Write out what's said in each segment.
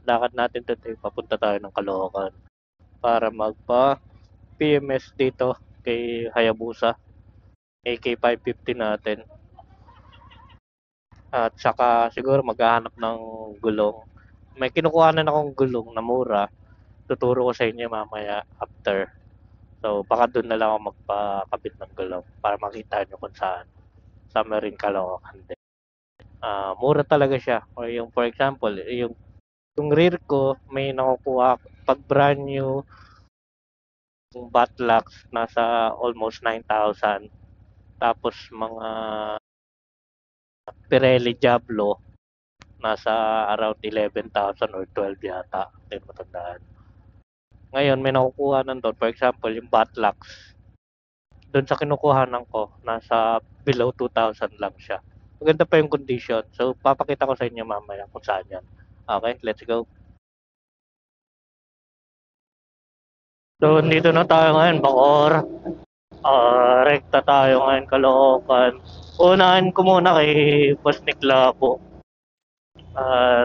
lakad natin today, papunta tayo ng Caloocan para magpa-PMS dito kay Hayabusa, AK550 natin. At saka siguro maghahanap ng gulong. May kinukuhanan akong gulong na mura. Tuturo ko sa inyo mamaya after. So baka doon na lang ako magpakabit ng gulong para makita nyo kung saan. Sa Marine Caloocan din. Mura talaga siya. O yung for example, yung rear ko may nakukuha pag brand new yung Batlax nasa almost 9,000. Tapos mga Pirelli Diablo nasa around 11,000 or 12 yata. Hindi ko matandaan. Ngayon may nakukuha nandun. For example, yung Batlax. Doon sa kinukuhanan ko, nasa below 2,000 lang siya. Maganda pa yung condition. So, papakita ko sa inyo mamaya kung saan yan. Okay, let's go. So, dito na tayo ngayon, Bacoor. Rekta tayo ngayon, Caloocan. Unahan ko muna kay Boss Nick Labo.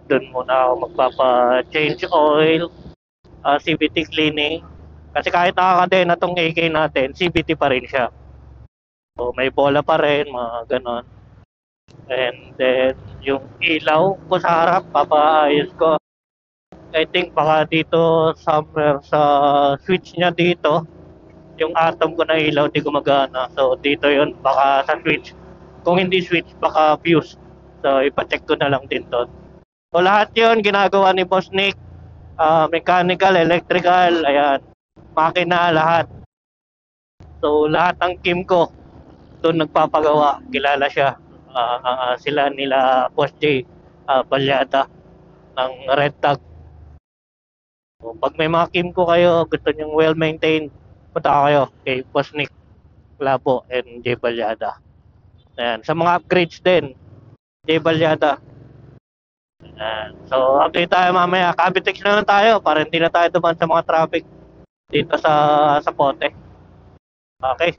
Doon muna ako magpapa-change oil, CVT cleaning. Kasi kahit nakakadena itong AK natin, CVT pa rin siya. So, may bola pa rin, mga ganon. And then, yung ilaw ko sa harap, papaayos ko. I think baka dito somewhere sa switch niya dito, yung atom ko na ilaw di gumagana. So, dito yon baka sa switch. Kung hindi switch, baka fuse. So, ipacheck ko na lang din to. So, lahat yon ginagawa ni Boss Nick. Mechanical, electrical, ayan. Makina, lahat. So, lahat ng team ko, doon nagpapagawa. Kilala siya. Sila nila Boss J, Balyada, ng Red Tag. So, pag may mga team ko kayo, gusto nyong well-maintained, punta kayo kay Boss Nick Labo and J Balyada. Ayan. Sa mga upgrades din, J Balyada. Ayan. So, update tayo mamaya. Kabitex na lang tayo para hindi na tayo duman sa mga traffic dito sa Pote. Okay.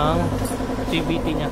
ng CVT niya.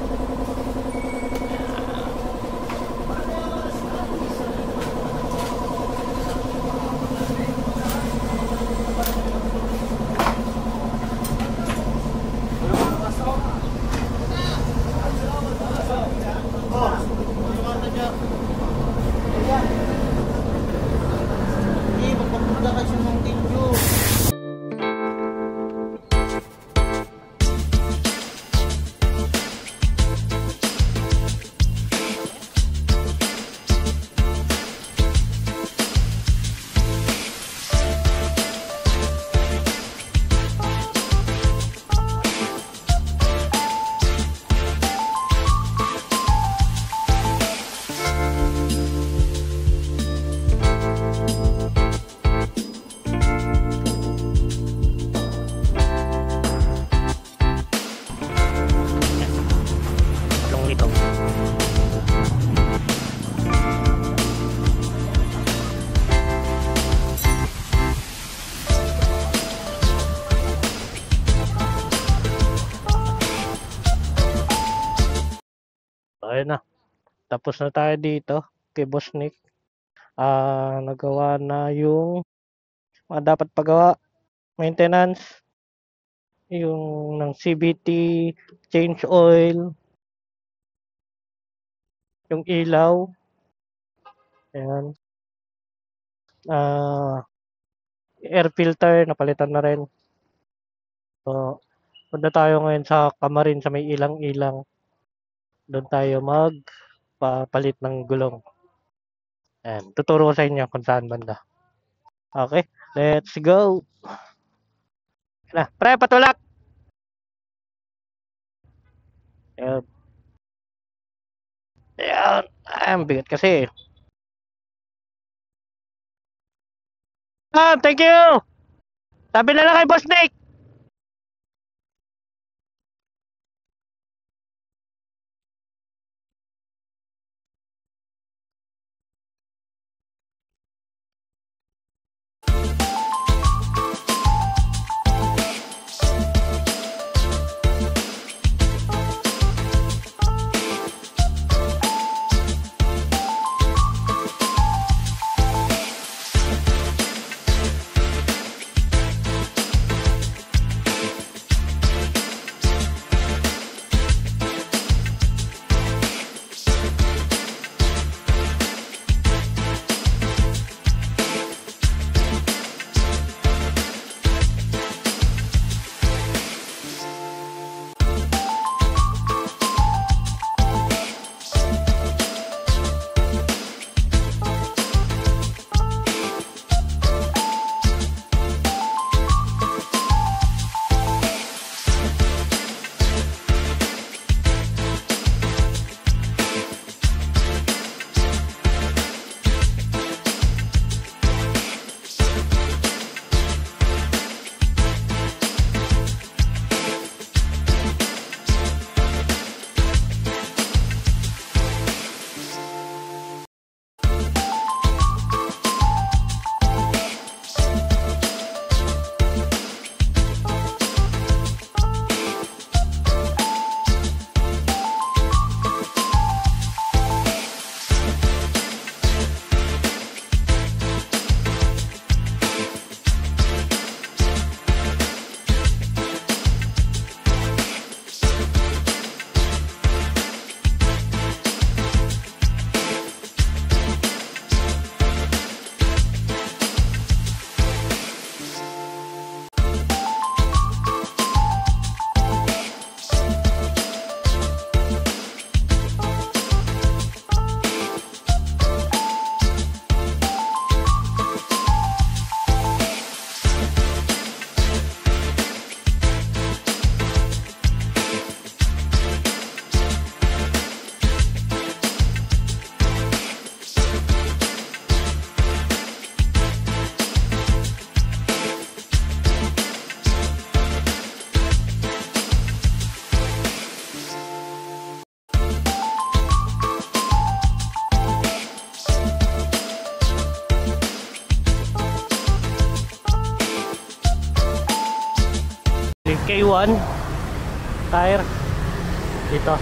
Ayun na. Tapos na tayo dito kay Boss Nick. Nagawa na yung mga dapat pagawa. Maintenance. Yung ng CVT, change oil. Yung ilaw. Ayan. Air filter, napalitan na rin. So, punta tayo ngayon sa Kamarin sa may ilang-ilang. Doon tayo magpapalit ng gulong. Ayan, tuturo ko sa inyo kung saan banda. Okay, let's go. Na, pre, patulak. Ayan. Ayan, ang bigat kasi. Thank you. Sabi na lang kay Boss Nick. K1 tire. Dito.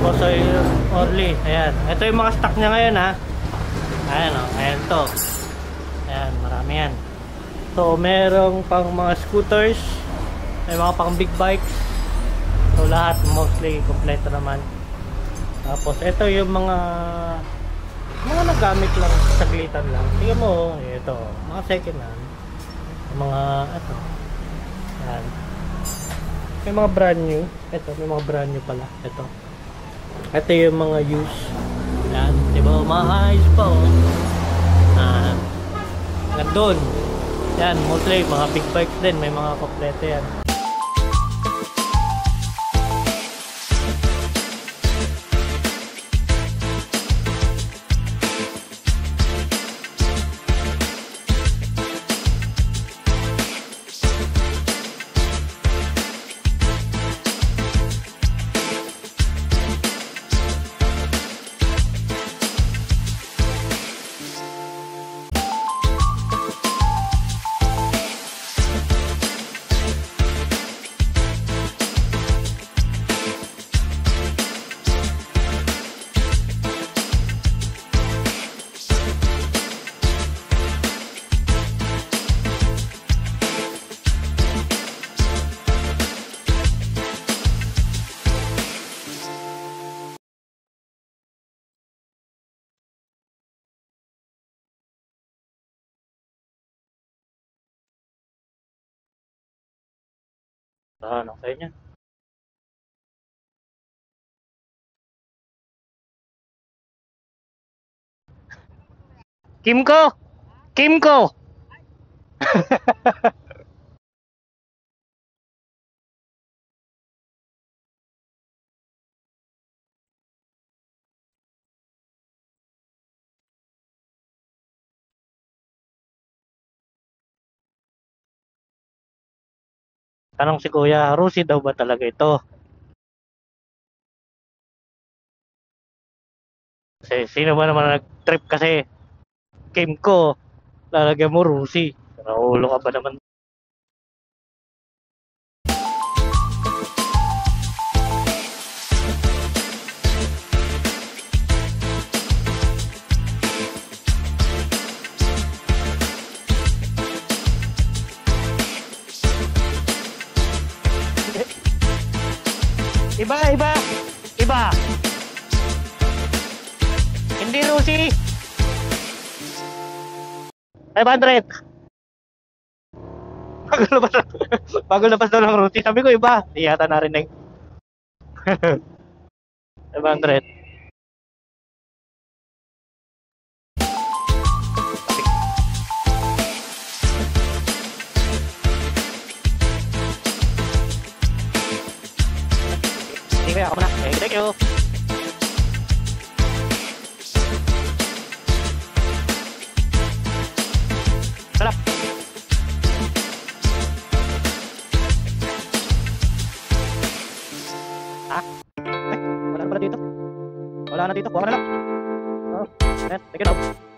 Bosoy Orly. Ayan. Ito yung mga stock niya ngayon, ha. Ayan, o. Ayan to. Ayan, marami yan. So, merong pang mga scooters. May mga pang big bikes. So, lahat mostly kompleto naman. Tapos, ito yung mga nagamit lang, saglitan lang. Tingnan mo, ito. Mga second hand. Mga, ito. Ayan. May mga brand new. Ito, may mga brand new pala. Ito. Ito yung mga used. Ayan. Diba, maayos pa, oh. Doon. Yan, mostly mga big bikes din, may mga kompleto yan. Ano kayo niyan? Kimco! Kimco! Tanong si Kuya, Rusi daw ba talaga ito? Kasi sino ba naman nag-trip kasi? Kimco, lalagyan mo Rusi. Naulo ka ba naman? Iba, iba! Iba! Hindi Rusi! 500! Bago labas daw ng Rusi. Sabi ko iba. Di yata narinig. 500. Sige, ako na. Thank you. Sarap. Wala na pala dito. Wala na dito. Kuha ka na lang. Oh, thank you.